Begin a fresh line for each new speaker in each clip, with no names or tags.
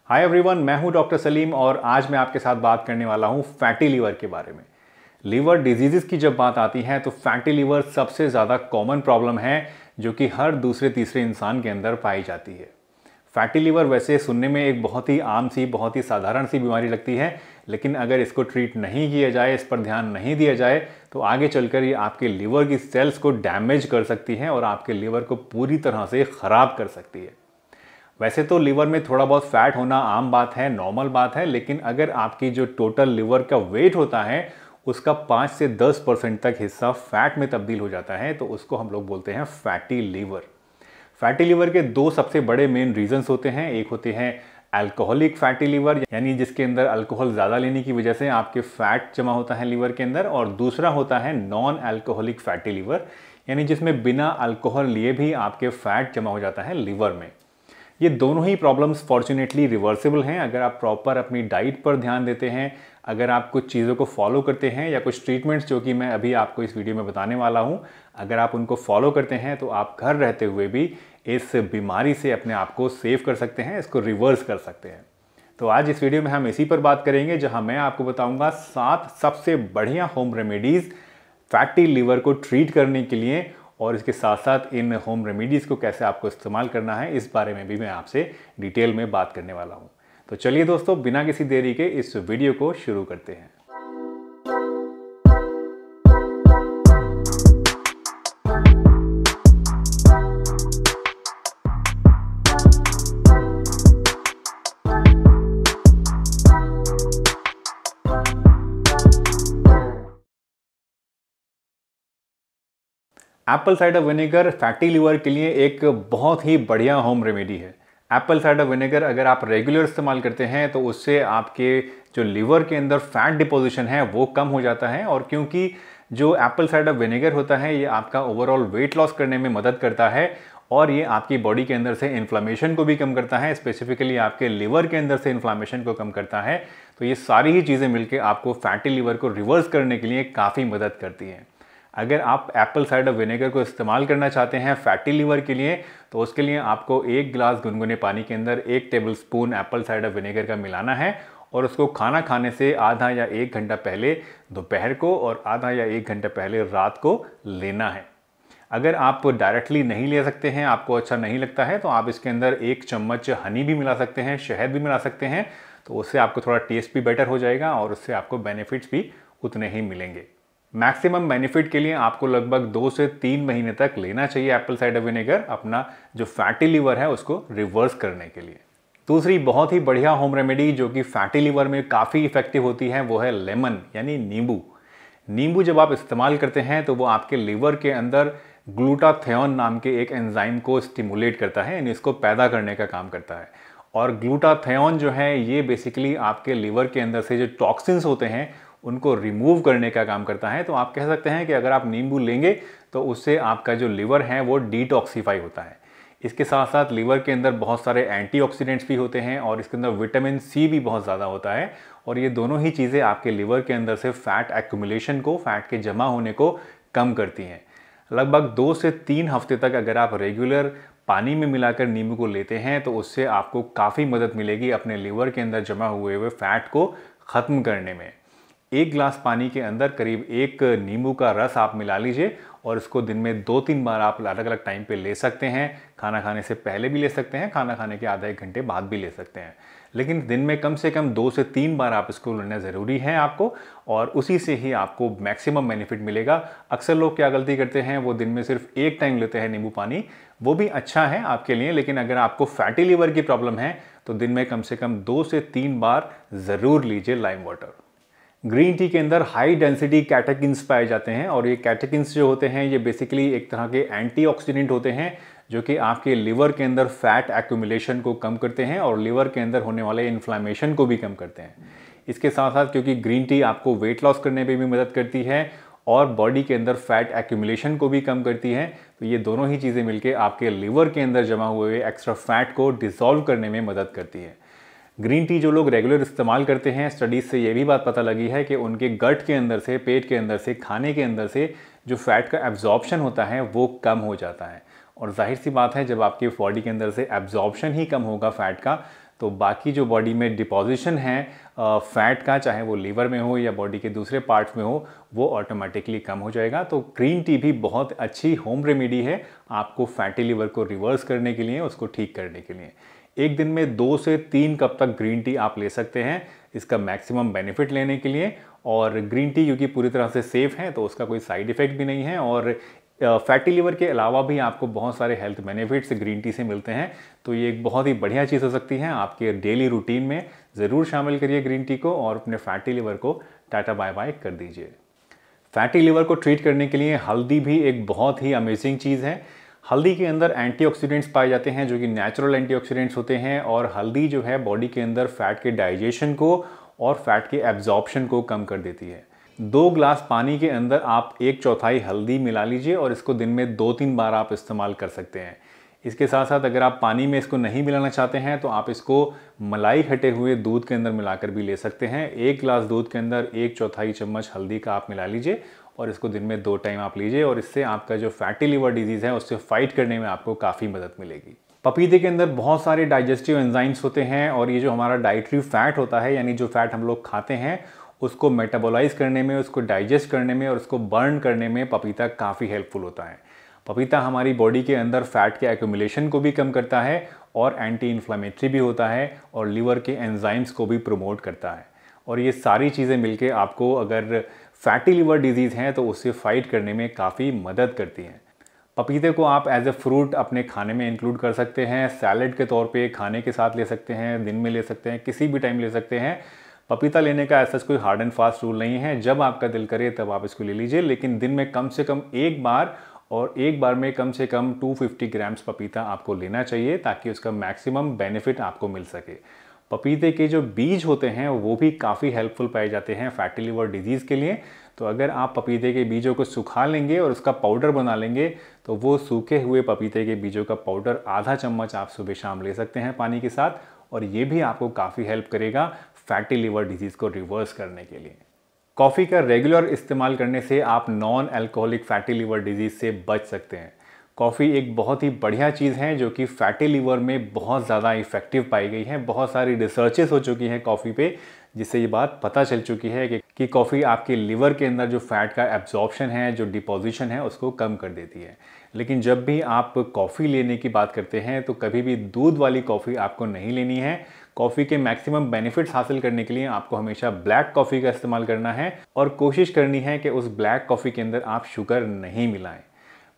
Hi everyone, मैं हूं doctor Salim और आज मैं आपके साथ बात करने वाला हूं फैटी लीवर के बारे में। लीवर डिजीज़ की जब बात आती है तो फैटी लीवर सबसे ज़्यादा कॉमन प्रॉब्लम है जो कि हर दूसरे तीसरे इंसान के अंदर पाई जाती है। फैटी लीवर वैसे सुनने में एक बहुत ही आम सी, बहुत ही साधारण सी बीमारी लगती है, लेकिन अगर इसको ट्रीट नहीं किया जाए, इस पर ध्यान नहीं दिया जाए तो आगे चलकर ये आपके लीवर की सेल्स को डैमेज कर सकती है और आपके लीवर को पूरी तरह से ख़राब कर सकती है। वैसे तो लीवर में थोड़ा बहुत फैट होना आम बात है, नॉर्मल बात है, लेकिन अगर आपकी जो टोटल लीवर का वेट होता है उसका 5 से 10% तक हिस्सा फैट में तब्दील हो जाता है तो उसको हम लोग बोलते हैं फैटी लीवर। फैटी लीवर के दो सबसे बड़े मेन रीजंस होते हैं। एक होते हैं अल्कोहलिक फैटी लीवर, यानी जिसके अंदर अल्कोहल ज़्यादा लेने की वजह से आपके फैट जमा होता है लीवर के अंदर, और दूसरा होता है नॉन अल्कोहलिक फैटी लीवर, यानी जिसमें बिना अल्कोहल लिए भी आपके फैट जमा हो जाता है लीवर में। ये दोनों ही प्रॉब्लम्स फॉर्चुनेटली रिवर्सिबल हैं अगर आप प्रॉपर अपनी डाइट पर ध्यान देते हैं, अगर आप कुछ चीज़ों को फॉलो करते हैं या कुछ ट्रीटमेंट्स जो कि मैं अभी आपको इस वीडियो में बताने वाला हूं, अगर आप उनको फॉलो करते हैं तो आप घर रहते हुए भी इस बीमारी से अपने आप को सेव कर सकते हैं, इसको रिवर्स कर सकते हैं। तो आज इस वीडियो में हम इसी पर बात करेंगे, जहाँ मैं आपको बताऊँगा 7 सबसे बढ़िया होम रेमेडीज़ फैटी लीवर को ट्रीट करने के लिए, और इसके साथ साथ इन होम रेमेडीज़ को कैसे आपको इस्तेमाल करना है इस बारे में भी मैं आपसे डिटेल में बात करने वाला हूं। तो चलिए दोस्तों, बिना किसी देरी के इस वीडियो को शुरू करते हैं। Apple cider vinegar fatty liver के लिए एक बहुत ही बढ़िया होम रेमेडी है। एप्पल साइडर विनेगर अगर आप रेगुलर इस्तेमाल करते हैं तो उससे आपके जो लीवर के अंदर फैट डिपोजिशन है वो कम हो जाता है, और क्योंकि जो एप्पल साइडर विनेगर होता है ये आपका ओवरऑल वेट लॉस करने में मदद करता है और ये आपकी बॉडी के अंदर से इन्फ्लामेशन को भी कम करता है, स्पेसिफिकली आपके लीवर के अंदर से इन्फ्लामेशन को कम करता है। तो ये सारी ही चीज़ें मिलकर आपको फैटी लीवर को रिवर्स करने के लिए काफ़ी मदद करती हैं। अगर आप एप्पल साइडर विनेगर को इस्तेमाल करना चाहते हैं फैटी लीवर के लिए, तो उसके लिए आपको 1 गिलास गुनगुने पानी के अंदर 1 टेबलस्पून एप्पल साइडर विनेगर का मिलाना है और उसको खाना खाने से आधा या 1 घंटा पहले दोपहर को और आधा या 1 घंटा पहले रात को लेना है। अगर आप डायरेक्टली नहीं ले सकते हैं, आपको अच्छा नहीं लगता है, तो आप इसके अंदर 1 चम्मच हनी भी मिला सकते हैं, शहद भी मिला सकते हैं, तो उससे आपको थोड़ा टेस्ट भी बेटर हो जाएगा और उससे आपको बेनिफिट्स भी उतने ही मिलेंगे। मैक्सिमम बेनिफिट के लिए आपको लगभग 2 से 3 महीने तक लेना चाहिए एप्पल साइडर विनेगर, अपना जो फैटी लीवर है उसको रिवर्स करने के लिए। दूसरी बहुत ही बढ़िया होम रेमेडी जो कि फैटी लीवर में काफ़ी इफेक्टिव होती है वो है लेमन, यानी नींबू। नींबू जब आप इस्तेमाल करते हैं तो वो आपके लीवर के अंदर ग्लूटाथियोन नाम के एक एंजाइम को स्टिमुलेट करता है, यानी इसको पैदा करने का काम करता है। और ग्लूटाथियोन जो है ये बेसिकली आपके लीवर के अंदर से जो टॉक्सिन्स होते हैं उनको रिमूव करने का काम करता है। तो आप कह सकते हैं कि अगर आप नींबू लेंगे तो उससे आपका जो लीवर है वो डिटॉक्सीफाई होता है। इसके साथ साथ लीवर के अंदर बहुत सारे एंटीऑक्सीडेंट्स भी होते हैं और इसके अंदर विटामिन सी भी बहुत ज़्यादा होता है, और ये दोनों ही चीज़ें आपके लीवर के अंदर से फैट एक्यूमुलेशन को, फैट के जमा होने को कम करती हैं। लगभग 2 से 3 हफ्ते तक अगर आप रेगुलर पानी में मिलाकर नींबू को लेते हैं तो उससे आपको काफ़ी मदद मिलेगी अपने लीवर के अंदर जमा हुए फैट को ख़त्म करने में। 1 गिलास पानी के अंदर करीब 1 नींबू का रस आप मिला लीजिए और इसको दिन में 2-3 बार आप अलग अलग टाइम पे ले सकते हैं। खाना खाने से पहले भी ले सकते हैं, खाना खाने के आधा 1 घंटे बाद भी ले सकते हैं, लेकिन दिन में कम से कम 2 से 3 बार आप इसको लेना ज़रूरी है आपको, और उसी से ही आपको मैक्सिमम बेनिफिट मिलेगा। अक्सर लोग क्या गलती करते हैं, वो दिन में सिर्फ 1 टाइम लेते हैं नींबू पानी, वो भी अच्छा है आपके लिए, लेकिन अगर आपको फैटी लीवर की प्रॉब्लम है तो दिन में कम से कम 2 से 3 बार ज़रूर लीजिए लाइम वाटर। ग्रीन टी के अंदर हाई डेंसिटी कैटेकिन्स पाए जाते हैं, और ये कैटेकिन्स जो होते हैं ये बेसिकली एक तरह के एंटीऑक्सीडेंट होते हैं जो कि आपके लिवर के अंदर फैट एक्यूमुलेशन को कम करते हैं और लिवर के अंदर होने वाले इन्फ्लामेशन को भी कम करते हैं। इसके साथ साथ क्योंकि ग्रीन टी आपको वेट लॉस करने में भी मदद करती है और बॉडी के अंदर फैट एक्यूमुलेशन को भी कम करती है, तो ये दोनों ही चीज़ें मिलकर आपके लिवर के अंदर जमा हुए एक्स्ट्रा फैट को डिसॉल्व करने में मदद करती है। ग्रीन टी जो लोग रेगुलर इस्तेमाल करते हैं, स्टडीज़ से ये भी बात पता लगी है कि उनके गट के अंदर से, पेट के अंदर से, खाने के अंदर से जो फैट का एब्जॉर्प्शन होता है वो कम हो जाता है। और जाहिर सी बात है, जब आपकी बॉडी के अंदर से एब्जॉर्प्शन ही कम होगा फैट का, तो बाकी जो बॉडी में डिपॉजिशन है फैट का, चाहे वो लीवर में हो या बॉडी के दूसरे पार्ट्स में हो, वो ऑटोमेटिकली कम हो जाएगा। तो ग्रीन टी भी बहुत अच्छी होम रेमेडी है आपको फैटी लीवर को रिवर्स करने के लिए, उसको ठीक करने के लिए। एक दिन में 2 से 3 कप तक ग्रीन टी आप ले सकते हैं इसका मैक्सिमम बेनिफिट लेने के लिए। और ग्रीन टी क्योंकि पूरी तरह से सेफ है तो उसका कोई साइड इफ़ेक्ट भी नहीं है, और फैटी लिवर के अलावा भी आपको बहुत सारे हेल्थ बेनिफिट्स ग्रीन टी से मिलते हैं। तो ये एक बहुत ही बढ़िया चीज़ हो सकती है आपके डेली रूटीन में। ज़रूर शामिल करिए ग्रीन टी को और अपने फैटी लिवर को टाटा बाय बाय कर दीजिए। फैटी लिवर को ट्रीट करने के लिए हल्दी भी एक बहुत ही अमेजिंग चीज़ है। हल्दी के अंदर एंटीऑक्सीडेंट्स पाए जाते हैं जो कि नेचुरल एंटीऑक्सीडेंट्स होते हैं, और हल्दी जो है बॉडी के अंदर फैट के डाइजेशन को और फैट के एब्जॉर्प्शन को कम कर देती है। 2 ग्लास पानी के अंदर आप 1/4 हल्दी मिला लीजिए और इसको दिन में 2-3 बार आप इस्तेमाल कर सकते हैं। इसके साथ साथ अगर आप पानी में इसको नहीं मिलाना चाहते हैं तो आप इसको मलाई हटे हुए दूध के अंदर मिलाकर भी ले सकते हैं। 1 ग्लास दूध के अंदर 1/4 चम्मच हल्दी का आप मिला लीजिए और इसको दिन में 2 टाइम आप लीजिए, और इससे आपका जो फैटी लिवर डिजीज़ है उससे फाइट करने में आपको काफ़ी मदद मिलेगी। पपीते के अंदर बहुत सारे डाइजेस्टिव एंजाइम्स होते हैं, और ये जो हमारा डाइटरी फैट होता है, यानी जो फैट हम लोग खाते हैं उसको मेटाबोलाइज करने में, उसको डाइजेस्ट करने में और उसको बर्न करने में पपीता काफ़ी हेल्पफुल होता है। पपीता हमारी बॉडी के अंदर फैट के एक्यूमुलेशन को भी कम करता है और एंटी इन्फ्लेमेटरी भी होता है और लीवर के एंजाइम्स को भी प्रमोट करता है। और ये सारी चीज़ें मिलके आपको अगर फैटी लिवर डिजीज़ हैं तो उससे फाइट करने में काफ़ी मदद करती हैं। पपीते को आप एज ए फ्रूट अपने खाने में इंक्लूड कर सकते हैं, सैलेड के तौर पे खाने के साथ ले सकते हैं, दिन में ले सकते हैं, किसी भी टाइम ले सकते हैं। पपीता लेने का ऐसा कोई हार्ड एंड फास्ट रूल नहीं है, जब आपका दिल करे तब आप इसको ले लीजिए, लेकिन दिन में कम से कम एक बार, और एक बार में कम से कम 250 ग्राम्स पपीता आपको लेना चाहिए ताकि उसका मैक्सिमम बेनिफिट आपको मिल सके। पपीते के जो बीज होते हैं वो भी काफ़ी हेल्पफुल पाए जाते हैं फैटी लिवर डिजीज़ के लिए। तो अगर आप पपीते के बीजों को सुखा लेंगे और उसका पाउडर बना लेंगे तो वो सूखे हुए पपीते के बीजों का पाउडर आधा चम्मच आप सुबह शाम ले सकते हैं पानी के साथ, और ये भी आपको काफ़ी हेल्प करेगा फैटी लिवर डिजीज़ को रिवर्स करने के लिए। कॉफ़ी का रेगुलर इस्तेमाल करने से आप non alcoholic fatty liver disease से बच सकते हैं। कॉफ़ी एक बहुत ही बढ़िया चीज़ है जो कि फैटी लिवर में बहुत ज़्यादा इफ़ेक्टिव पाई गई है। बहुत सारी रिसर्चेस हो चुकी हैं कॉफ़ी पे, जिससे ये बात पता चल चुकी है कि कॉफ़ी आपके लिवर के अंदर जो फैट का एब्जॉर्प्शन है, जो डिपोजिशन है, उसको कम कर देती है। लेकिन जब भी आप कॉफ़ी लेने की बात करते हैं तो कभी भी दूध वाली कॉफ़ी आपको नहीं लेनी है। कॉफ़ी के मैक्सिमम बेनिफिट्स हासिल करने के लिए आपको हमेशा ब्लैक कॉफ़ी का इस्तेमाल करना है, और कोशिश करनी है कि उस ब्लैक कॉफ़ी के अंदर आप शुगर नहीं मिलाएं।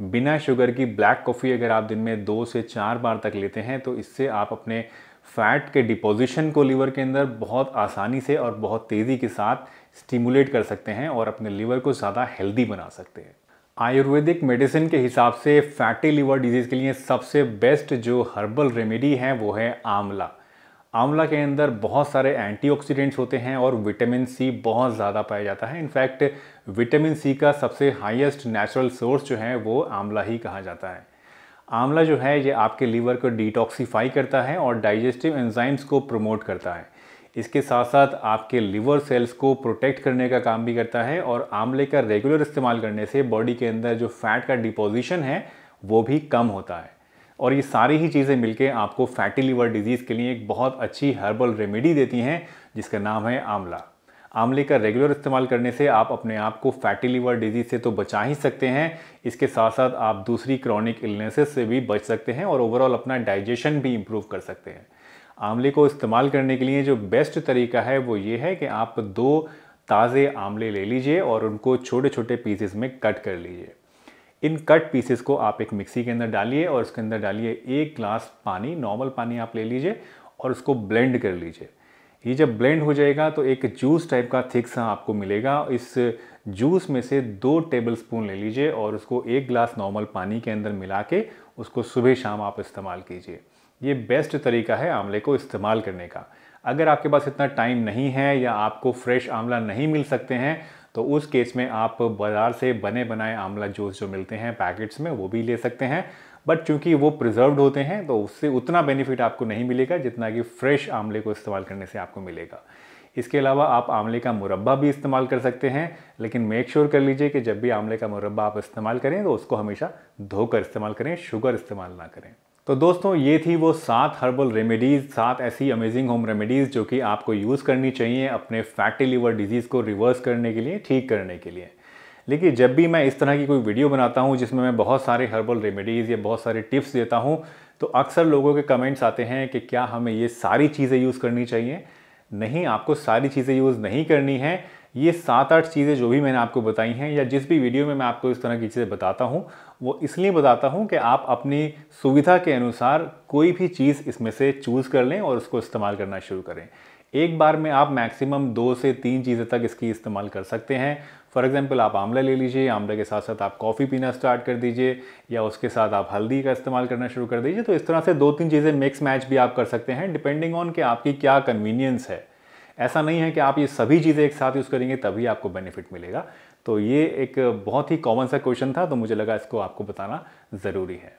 बिना शुगर की ब्लैक कॉफ़ी अगर आप दिन में 2 से 4 बार तक लेते हैं तो इससे आप अपने फैट के डिपोजिशन को लिवर के अंदर बहुत आसानी से और बहुत तेज़ी के साथ स्टिमुलेट कर सकते हैं और अपने लिवर को ज़्यादा हेल्दी बना सकते हैं। आयुर्वेदिक मेडिसिन के हिसाब से फैटी लिवर डिजीज़ के लिए सबसे बेस्ट जो हर्बल रेमेडी है वो है आंवला। आंवला के अंदर बहुत सारे एंटीऑक्सीडेंट्स होते हैं और विटामिन सी बहुत ज़्यादा पाया जाता है। इनफैक्ट विटामिन सी का सबसे हाईएस्ट नेचुरल सोर्स जो है वो आंवला ही कहा जाता है। आंवला जो है ये आपके लीवर को डिटॉक्सिफाई करता है और डाइजेस्टिव एंजाइम्स को प्रमोट करता है। इसके साथ साथ आपके लिवर सेल्स को प्रोटेक्ट करने का काम भी करता है, और आंवले का रेगुलर इस्तेमाल करने से बॉडी के अंदर जो फैट का डिपोजिशन है वो भी कम होता है। और ये सारी ही चीज़ें मिलके आपको फैटी लिवर डिजीज़ के लिए एक बहुत अच्छी हर्बल रेमेडी देती हैं जिसका नाम है आंवला। आंवले का रेगुलर इस्तेमाल करने से आप अपने आप को फैटी लिवर डिजीज़ से तो बचा ही सकते हैं, इसके साथ साथ आप दूसरी क्रॉनिक इलनेसेस से भी बच सकते हैं और ओवरऑल अपना डाइजेशन भी इम्प्रूव कर सकते हैं। आंवले को इस्तेमाल करने के लिए जो बेस्ट तरीका है वो ये है कि आप 2 ताज़े आंवले ले लीजिए और उनको छोटे छोटे पीसेस में कट कर लीजिए। इन कट पीसेस को आप एक मिक्सी के अंदर डालिए और उसके अंदर डालिए 1 ग्लास पानी, नॉर्मल पानी आप ले लीजिए और उसको ब्लेंड कर लीजिए। ये जब ब्लेंड हो जाएगा तो एक जूस टाइप का थिक सा आपको मिलेगा। इस जूस में से 2 टेबलस्पून ले लीजिए और उसको 1 ग्लास नॉर्मल पानी के अंदर मिला के उसको सुबह शाम आप इस्तेमाल कीजिए। ये बेस्ट तरीका है आंवले को इस्तेमाल करने का। अगर आपके पास इतना टाइम नहीं है या आपको फ्रेश आंवला नहीं मिल सकते हैं तो उस केस में आप बाज़ार से बने बनाए आंवला जूस जो मिलते हैं पैकेट्स में वो भी ले सकते हैं, बट चूंकि वो प्रिजर्व्ड होते हैं तो उससे उतना बेनिफिट आपको नहीं मिलेगा जितना कि फ्रेश आंवले को इस्तेमाल करने से आपको मिलेगा। इसके अलावा आप आंवले का मुरब्बा भी इस्तेमाल कर सकते हैं, लेकिन मेक श्योर कर लीजिए कि जब भी आंवले का मुरब्बा आप इस्तेमाल करें तो उसको हमेशा धोकर इस्तेमाल करें, शुगर इस्तेमाल ना करें। तो दोस्तों ये थी वो 7 हर्बल रेमेडीज़, 7 ऐसी अमेजिंग होम रेमेडीज़ जो कि आपको यूज़ करनी चाहिए अपने फैटी लिवर डिजीज़ को रिवर्स करने के लिए, ठीक करने के लिए। लेकिन जब भी मैं इस तरह की कोई वीडियो बनाता हूँ जिसमें मैं बहुत सारे हर्बल रेमेडीज़ या बहुत सारे टिप्स देता हूँ, तो अक्सर लोगों के कमेंट्स आते हैं कि क्या हमें ये सारी चीज़ें यूज़ करनी चाहिए? नहीं, आपको सारी चीज़ें यूज़ नहीं करनी है। ये 7-8 चीज़ें जो भी मैंने आपको बताई हैं या जिस भी वीडियो में मैं आपको इस तरह की चीज़ें बताता हूँ, वो इसलिए बताता हूँ कि आप अपनी सुविधा के अनुसार कोई भी चीज़ इसमें से चूज़ कर लें और उसको इस्तेमाल करना शुरू करें। एक बार में आप मैक्सिमम 2 से 3 चीज़ें तक इसकी इस्तेमाल कर सकते हैं। फॉर एग्जांपल आप आंवला ले लीजिए, आंवले के साथ साथ आप कॉफ़ी पीना स्टार्ट कर दीजिए या उसके साथ आप हल्दी का इस्तेमाल करना शुरू कर दीजिए। तो इस तरह से 2-3 चीज़ें मिक्स मैच भी आप कर सकते हैं डिपेंडिंग ऑन कि आपकी क्या कन्वीनियंस है। ऐसा नहीं है कि आप ये सभी चीज़ें एक साथ यूज़ करेंगे तभी आपको बेनिफिट मिलेगा। तो ये एक बहुत ही कॉमन सा क्वेश्चन था, तो मुझे लगा इसको आपको बताना ज़रूरी है।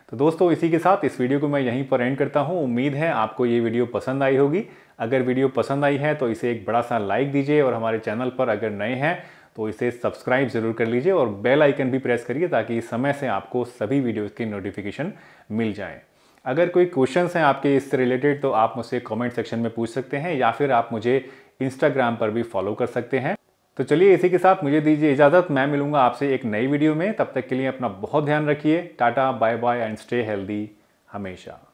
तो दोस्तों इसी के साथ इस वीडियो को मैं यहीं पर एंड करता हूँ। उम्मीद है आपको ये वीडियो पसंद आई होगी। अगर वीडियो पसंद आई है तो इसे एक बड़ा सा लाइक दीजिए और हमारे चैनल पर अगर नए हैं तो इसे सब्सक्राइब ज़रूर कर लीजिए और बेल आइकन भी प्रेस करिए ताकि समय से आपको सभी वीडियोज़ की नोटिफिकेशन मिल जाए। अगर कोई क्वेश्चंस हैं आपके इससे रिलेटेड तो आप मुझसे कमेंट सेक्शन में पूछ सकते हैं या फिर आप मुझे इंस्टाग्राम पर भी फॉलो कर सकते हैं। तो चलिए इसी के साथ मुझे दीजिए इजाज़त। मैं मिलूंगा आपसे एक नई वीडियो में। तब तक के लिए अपना बहुत ध्यान रखिए। Tata, bye bye and stay healthy हमेशा।